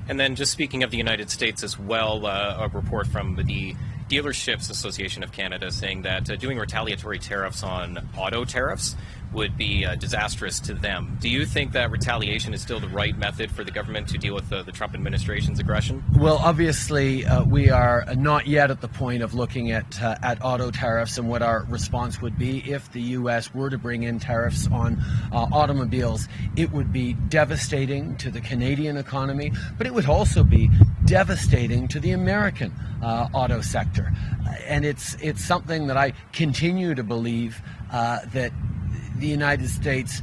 And then just speaking of the United States as well, a report from the Dealerships Association of Canada saying that doing retaliatory tariffs on auto tariffs would be disastrous to them. Do you think that retaliation is still the right method for the government to deal with the Trump administration's aggression? Well, obviously, we are not yet at the point of looking at auto tariffs and what our response would be if the U.S. were to bring in tariffs on automobiles. It would be devastating to the Canadian economy, but it would also be devastating to the American auto sector. And it's something that I continue to believe that the United States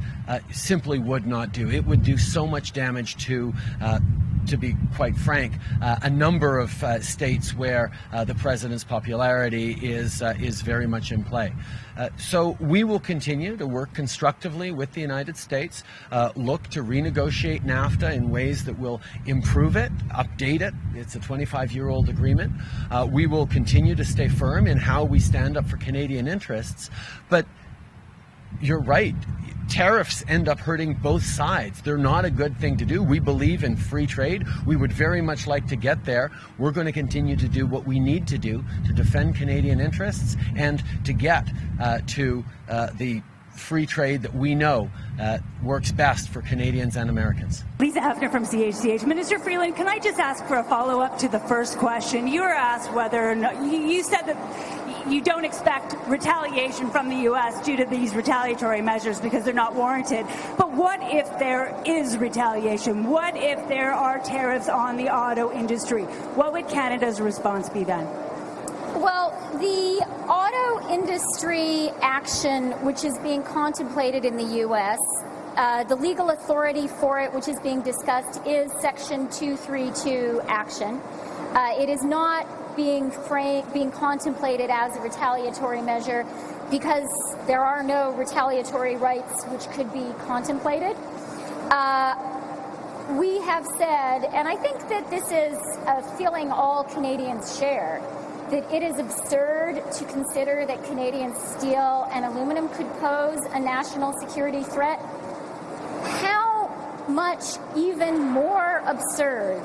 simply would not do. It would do so much damage to be quite frank, a number of states where the president's popularity is very much in play. So we will continue to work constructively with the United States, look to renegotiate NAFTA in ways that will improve it, update it. It's a 25-year-old agreement. We will continue to stay firm in how we stand up for Canadian interests, but you're right. Tariffs end up hurting both sides. They're not a good thing to do. We believe in free trade. We would very much like to get there. We're going to continue to do what we need to do to defend Canadian interests and to get to the free trade that we know works best for Canadians and Americans. Lisa Hefner from CHCH. Minister Freeland, can I just ask for a follow-up to the first question? You were asked whether or not, you said that you don't expect retaliation from the U.S. due to these retaliatory measures because they're not warranted. But what if there is retaliation? What if there are tariffs on the auto industry? What would Canada's response be then? Well, the auto industry action, which is being contemplated in the U.S., the legal authority for it, which is being discussed, is Section 232 action. It is not being contemplated as a retaliatory measure because there are no retaliatory rights which could be contemplated. We have said, and I think that this is a feeling all Canadians share, that it is absurd to consider that Canadian steel and aluminum could pose a national security threat. How much even more absurd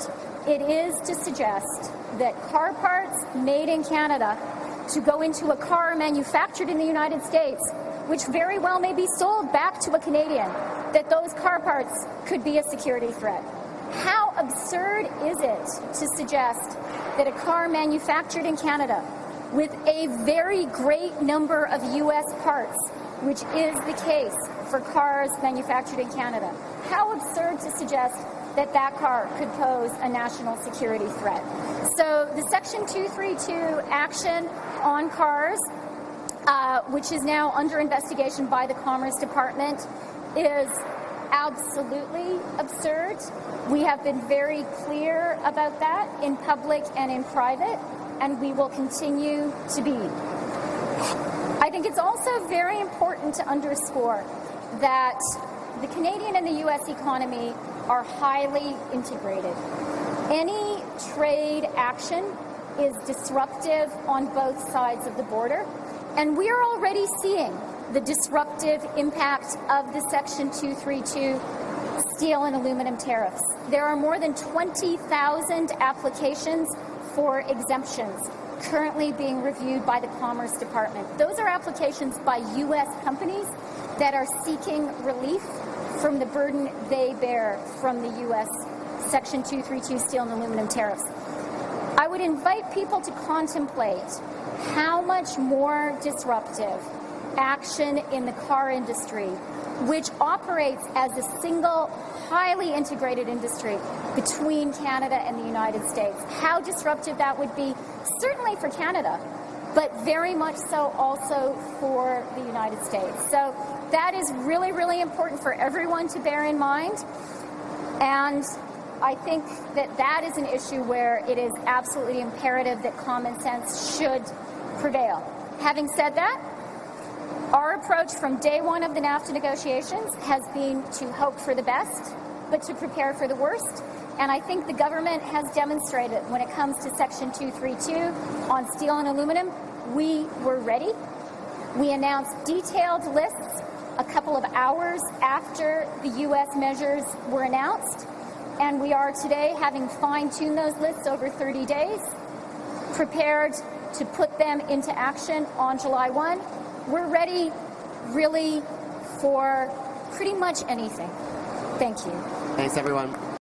it is to suggest that car parts made in Canada to go into a car manufactured in the United States, which very well may be sold back to a Canadian, that those car parts could be a security threat. How absurd is it to suggest that a car manufactured in Canada with a very great number of U.S. parts, which is the case for cars manufactured in Canada, how absurd to suggest that that car could pose a national security threat. So the Section 232 action on cars, which is now under investigation by the Commerce Department, is absolutely absurd. We have been very clear about that in public and in private, and we will continue to be. I think it's also very important to underscore that the Canadian and the U.S. economy are highly integrated. Any trade action is disruptive on both sides of the border, and we are already seeing the disruptive impact of the Section 232 steel and aluminum tariffs. There are more than 20,000 applications for exemptions currently being reviewed by the Commerce Department. Those are applications by U.S. companies that are seeking relief from the burden they bear from the U.S. Section 232 steel and aluminum tariffs. I would invite people to contemplate how much more disruptive action in the car industry, which operates as a single, highly integrated industry between Canada and the United States. How disruptive that would be, certainly for Canada, but very much so also for the United States. So that is really, really important for everyone to bear in mind. And I think that that is an issue where it is absolutely imperative that common sense should prevail. Having said that, our approach from day one of the NAFTA negotiations has been to hope for the best, but to prepare for the worst. And I think the government has demonstrated when it comes to Section 232 on steel and aluminum, we were ready. We announced detailed lists a couple of hours after the U.S. measures were announced. And we are today, having fine-tuned those lists over 30 days, prepared to put them into action on July 1. We're ready, really, for pretty much anything. Thank you. Thanks, everyone.